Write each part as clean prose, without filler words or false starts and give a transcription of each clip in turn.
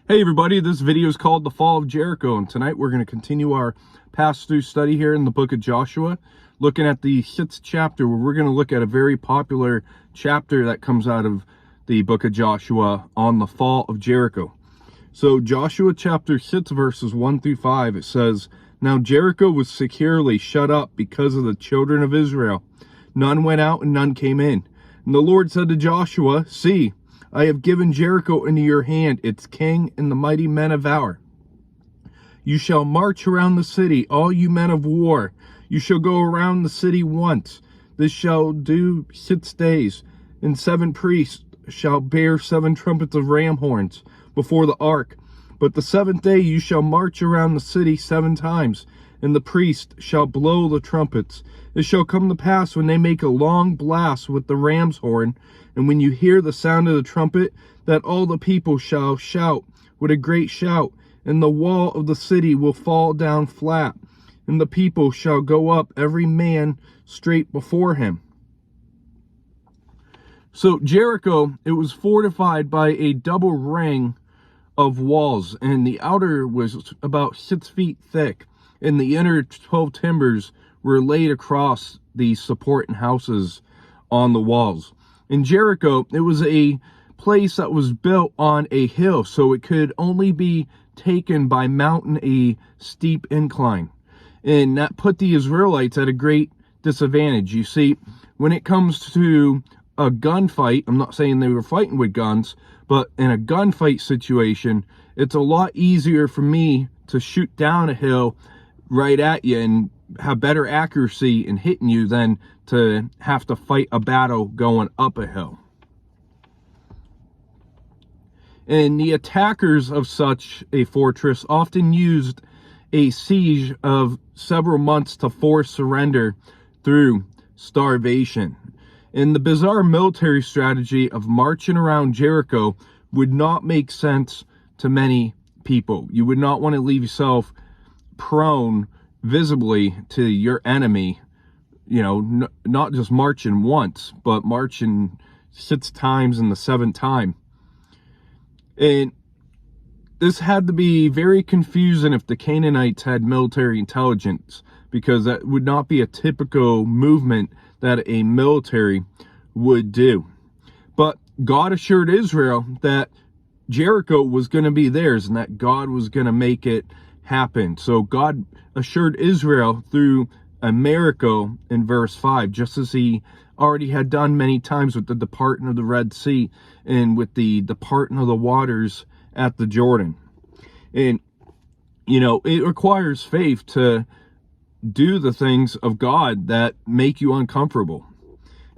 Hey everybody, this video is called The Fall of Jericho, and tonight we're going to continue our pass-through study here in the book of Joshua, looking at the 6th chapter, where we're going to look at a very popular chapter that comes out of the book of Joshua on the fall of Jericho. So Joshua chapter 6 verses 1 through 5, it says, "Now Jericho was securely shut up because of the children of Israel. None went out and none came in. And the Lord said to Joshua, See, I have given Jericho into your hand, its king and the mighty men of valor. You shall march around the city, all you men of war. You shall go around the city once. This shall do 6 days. And 7 priests shall bear 7 trumpets of ram horns before the ark. But the 7th day you shall march around the city 7 times, and the priest shall blow the trumpets. It shall come to pass when they make a long blast with the ram's horn, and when you hear the sound of the trumpet, that all the people shall shout with a great shout, and the wall of the city will fall down flat, and the people shall go up every man straight before him." So Jericho, it was fortified by a double ring of walls, and the outer was about 6 feet thick, and the inner 12 timbers were laid across the supporting houses on the walls. In Jericho, it was a place that was built on a hill, so it could only be taken by mounting a steep incline. And that put the Israelites at a great disadvantage. You see, when it comes to a gunfight, I'm not saying they were fighting with guns, but in a gunfight situation, it's a lot easier for me to shoot down a hill right at you and have better accuracy in hitting you than to have to fight a battle going up a hill. And the attackers of such a fortress often used a siege of several months to force surrender through starvation. And the bizarre military strategy of marching around Jericho would not make sense to many people. You would not want to leave yourself prone visibly to your enemy, not just marching once, but marching 6 times in the 7th time. And this had to be very confusing if the Canaanites had military intelligence, because that would not be a typical movement that a military would do. But God assured Israel that Jericho was going to be theirs and that God was going to make it happen. So God assured Israel through a miracle in verse 5, just as he already had done many times with the departing of the Red Sea and with the departing of the waters at the Jordan. And, it requires faith to do the things of God that make you uncomfortable.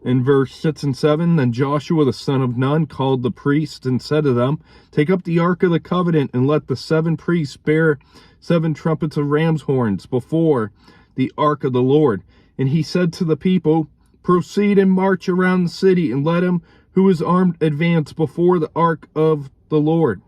In verse 6 and 7, "Then Joshua the son of Nun called the priests and said to them, Take up the ark of the covenant, and let the 7 priests bear 7 trumpets of ram's horns before the ark of the Lord. And he said to the people, Proceed and march around the city, and let him who is armed advance before the ark of the Lord."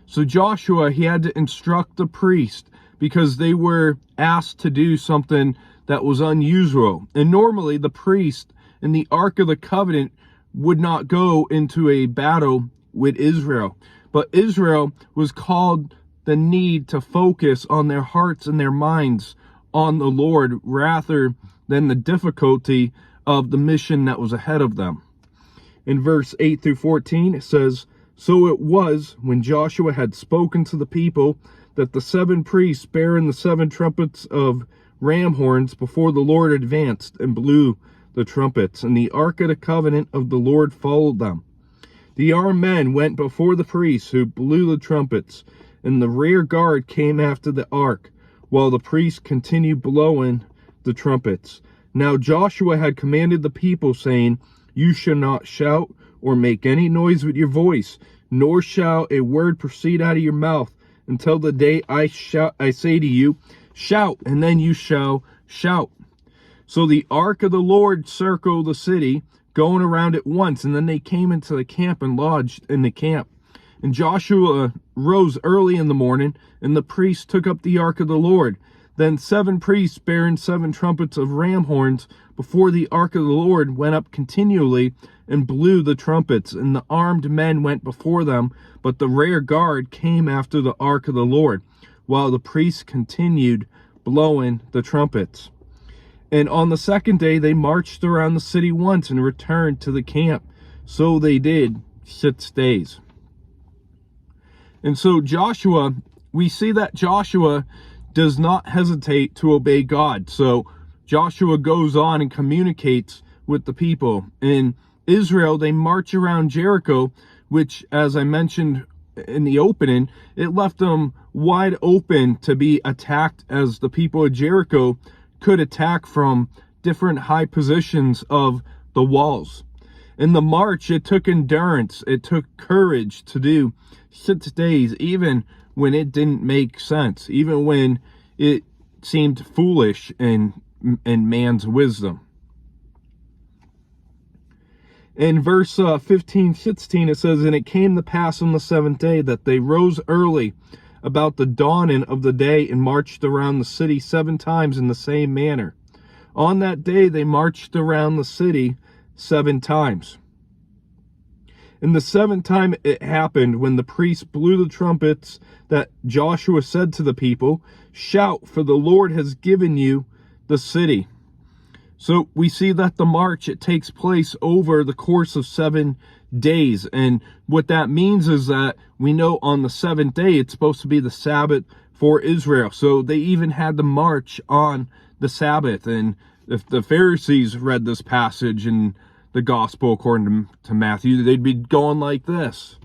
So Joshua, he had to instruct the priest, because they were asked to do something that was unusual. And normally the priest in the Ark of the Covenant would not go into a battle with Israel. But Israel was called the need to focus on their hearts and their minds on the Lord rather than the difficulty of the mission that was ahead of them. In verse 8 through 14, it says, "So it was, when Joshua had spoken to the people, that the 7 priests bearing the 7 trumpets of ram horns before the Lord advanced and blew the trumpets, and the ark of the covenant of the Lord followed them. The armed men went before the priests who blew the trumpets, and the rear guard came after the ark, while the priests continued blowing the trumpets. Now Joshua had commanded the people, saying, You shall not shout or make any noise with your voice, nor shall a word proceed out of your mouth, until the day I say to you, Shout, and then you shall shout. So the ark of the Lord circled the city, going around it once, and then they came into the camp and lodged in the camp. And Joshua rose early in the morning, and the priests took up the ark of the Lord. Then 7 priests bearing 7 trumpets of ram horns before the ark of the Lord went up continually and blew the trumpets, and the armed men went before them, but the rear guard came after the ark of the Lord, while the priests continued blowing the trumpets. And on the 2nd day they marched around the city once and returned to the camp. So they did 6 days. And so Joshua, we see that Joshua does not hesitate to obey God. So Joshua goes on and communicates with the people. In Israel, they march around Jericho, which, as I mentioned in the opening, it left them wide open to be attacked, as the people of Jericho could attack from different high positions of the walls. In the march, it took endurance, it took courage to do 6 days, even when it didn't make sense, even when it seemed foolish in man's wisdom. In verse 15-16, it says, "And it came to pass on the 7th day that they rose early about the dawning of the day and marched around the city 7 times in the same manner. On that day they marched around the city 7 times. And the 7th time it happened, when the priests blew the trumpets, that Joshua said to the people, 'Shout, for the Lord has given you the city.'" So we see that the march, it takes place over the course of 7 days. And what that means is that we know on the 7th day, it's supposed to be the Sabbath for Israel. So they even had the march on the Sabbath. And if the Pharisees read this passage in the gospel according to Matthew, they'd be going like this.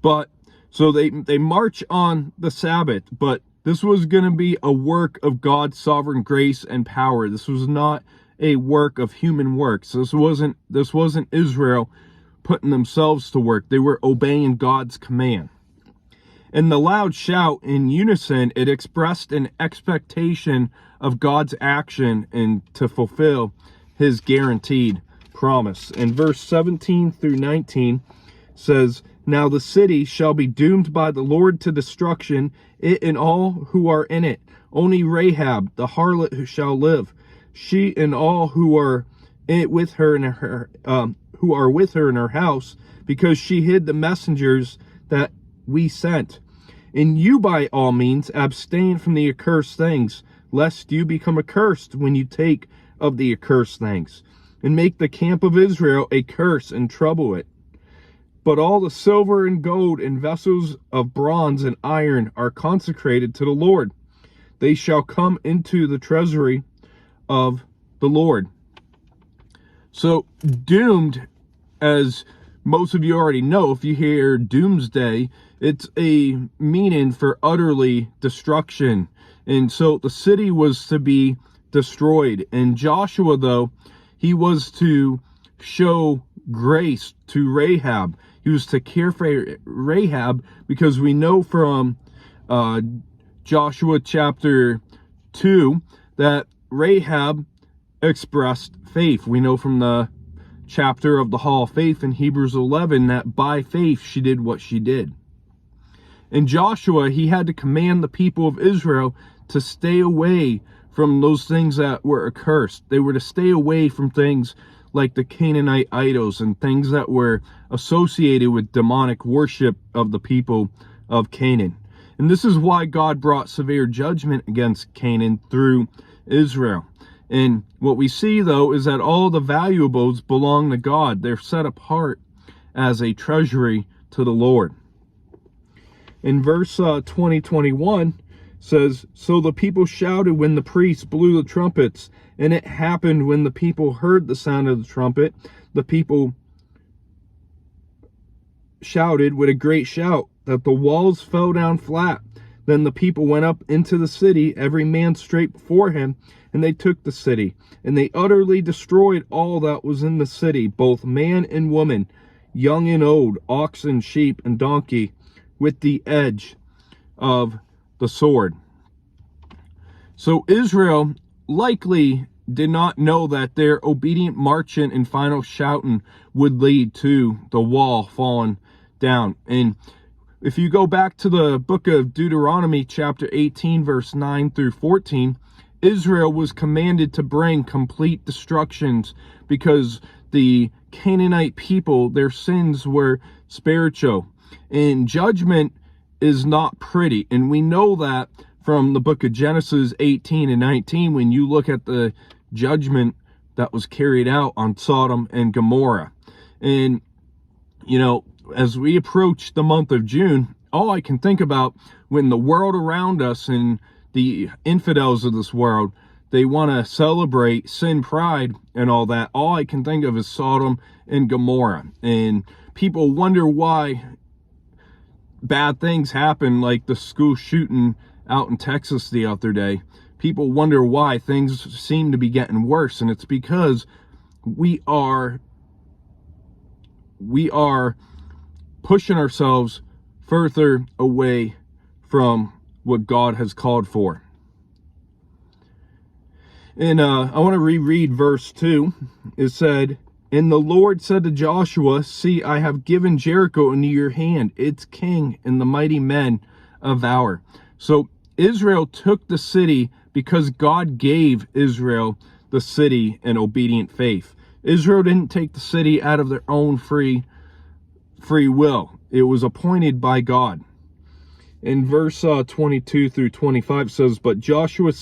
But so they march on the Sabbath, but this was going to be a work of God's sovereign grace and power. This was not a work of human works. This wasn't Israel putting themselves to work. They were obeying God's command. And the loud shout in unison, it expressed an expectation of God's action and to fulfill his guaranteed promise. And verse 17-19 says, "Now the city shall be doomed by the Lord to destruction, it and all who are in it. Only Rahab, the harlot, who shall live, she and all who are with her in her house, because she hid the messengers that we sent. And you by all means abstain from the accursed things, lest you become accursed when you take of the accursed things, and make the camp of Israel a curse and trouble it. But all the silver and gold and vessels of bronze and iron are consecrated to the Lord. They shall come into the treasury of the Lord." So doomed, as most of you already know, if you hear doomsday, it's a meaning for utterly destruction. And so the city was to be destroyed. And Joshua, though, he was to show grace to Rahab. He was to care for Rahab, because we know from Joshua chapter 2 that Rahab expressed faith. We know from the chapter of the Hall of Faith in Hebrews 11 that by faith she did what she did. And Joshua, he had to command the people of Israel to stay away from those things that were accursed. They were to stay away from things like the Canaanite idols and things that were associated with demonic worship of the people of Canaan. And this is why God brought severe judgment against Canaan through Israel. And what we see, though, is that all the valuables belong to God. They're set apart as a treasury to the Lord. In verse 20-21 says, "So the people shouted when the priests blew the trumpets, and it happened when the people heard the sound of the trumpet, the people shouted with a great shout, that the walls fell down flat. Then the people went up into the city, every man straight before him, and they took the city. And they utterly destroyed all that was in the city, both man and woman, young and old, ox and sheep and donkey, with the edge of the sword." So Israel likely did not know that their obedient marching and final shouting would lead to the wall falling down. And If you go back to the book of Deuteronomy, chapter 18, verse 9 through 14, Israel was commanded to bring complete destructions because the Canaanite people, their sins were spiritual. And judgment is not pretty. And we know that from the book of Genesis 18 and 19, when you look at the judgment that was carried out on Sodom and Gomorrah. And, you know, as we approach the month of June, all I can think about when the world around us and the infidels of this world, they want to celebrate sin, pride, and all that. All I can think of is Sodom and Gomorrah. And people wonder why bad things happen, like the school shooting out in Texas the other day. People wonder why things seem to be getting worse. And it's because we are pushing ourselves further away from what God has called for. And I want to reread verse 2. It said, "And the Lord said to Joshua, See, I have given Jericho into your hand, its king and the mighty men of valor." So Israel took the city because God gave Israel the city in obedient faith. Israel didn't take the city out of their own free will. It was appointed by God. In verse 22 through 25 says, "But Joshua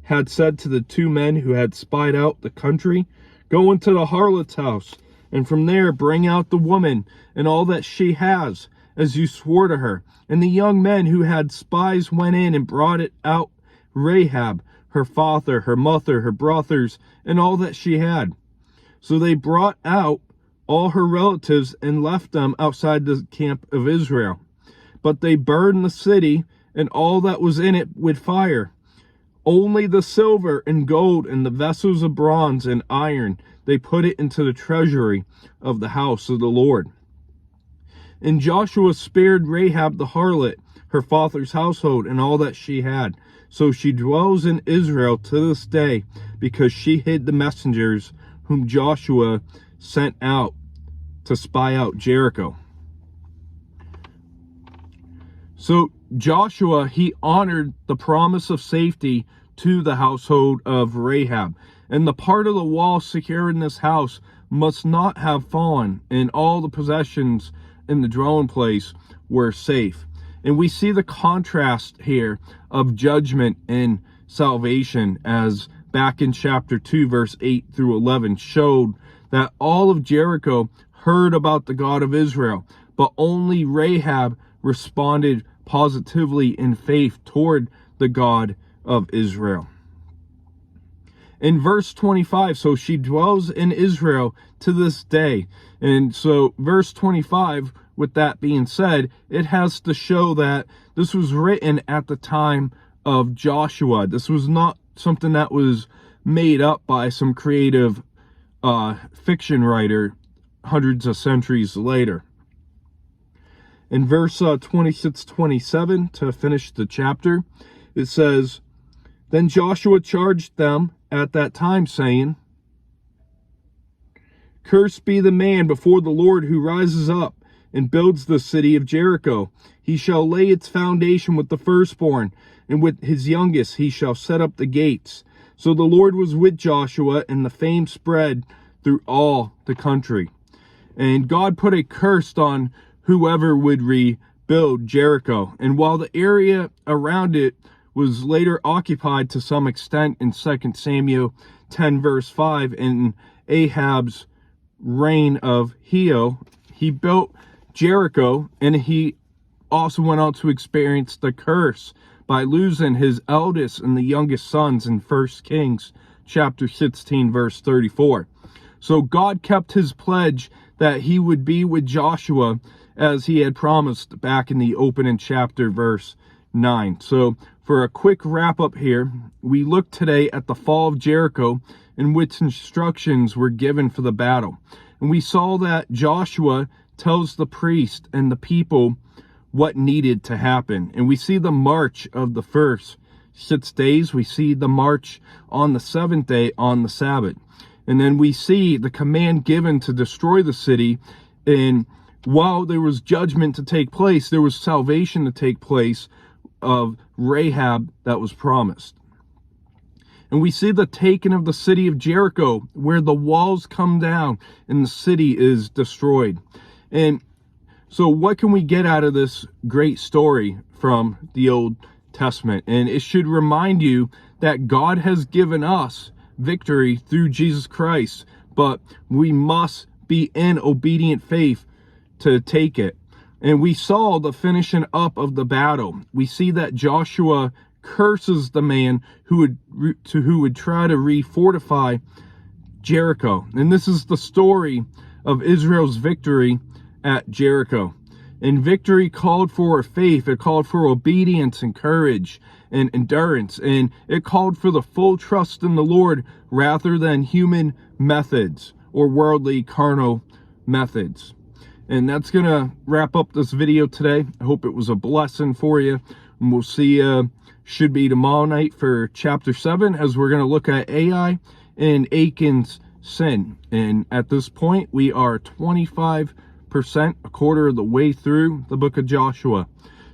had said to the two men who had spied out the country, Go into the harlot's house, and from there bring out the woman and all that she has, as you swore to her. And the young men who had spies went in and brought it out Rahab, her father, her mother, her brothers, and all that she had. So they brought out all her relatives and left them outside the camp of Israel. But they burned the city and all that was in it with fire. Only the silver and gold and the vessels of bronze and iron, they put it into the treasury of the house of the Lord. And Joshua spared Rahab the harlot, her father's household, and all that she had. So she dwells in Israel to this day, because she hid the messengers whom Joshua sent out to spy out Jericho." So Joshua, he honored the promise of safety to the household of Rahab. And the part of the wall securing this house must not have fallen, and all the possessions in the dwelling place were safe. And we see the contrast here of judgment and salvation, as back in chapter 2, verse 8 through 11, showed that all of Jericho heard about the God of Israel, but only Rahab responded positively in faith toward the God of Israel. In verse 25, so she dwells in Israel to this day. And so verse 25, with that being said, it has to show that this was written at the time of Joshua. This was not something that was made up by some creative fiction writer hundreds of centuries later. In verse 26-27, to finish the chapter, it says, "Then Joshua charged them at that time, saying, Cursed be the man before the Lord who rises up and builds the city of Jericho. He shall lay its foundation with the firstborn, and with his youngest he shall set up the gates. So the Lord was with Joshua, and the fame spread through all the country." And God put a curse on whoever would rebuild Jericho. And while the area around it was later occupied to some extent in 2 Samuel 10 verse 5, in Ahab's reign of Heo, he built Jericho, and he also went on to experience the curse by losing his eldest and the youngest sons in 1 Kings chapter 16 verse 34. So God kept his pledge that he would be with Joshua as he had promised back in the opening chapter verse 9. So for a quick wrap up here, we look today at the fall of Jericho, in which instructions were given for the battle. And we saw that Joshua tells the priest and the people what needed to happen. And we see the march of the first 6 days. We see the march on the 7th day on the Sabbath. And then we see the command given to destroy the city in while there was judgment to take place, there was salvation to take place of Rahab that was promised. And we see the taking of the city of Jericho, where the walls come down and the city is destroyed. And so what can we get out of this great story from the Old Testament? And it should remind you that God has given us victory through Jesus Christ, but we must be in obedient faith to take it. And we saw the finishing up of the battle. We see that Joshua curses the man who would try to refortify Jericho. And this is the story of Israel's victory at Jericho. And victory called for faith, it called for obedience and courage and endurance, and it called for the full trust in the Lord rather than human methods or worldly carnal methods. And that's gonna wrap up this video today. I hope it was a blessing for you, and we'll see you should be tomorrow night for chapter 7, as we're gonna look at Ai and Achan's sin. And at this point we are 25%, a quarter of the way through the book of Joshua.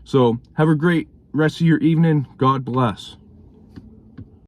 So have a great rest of your evening. God bless.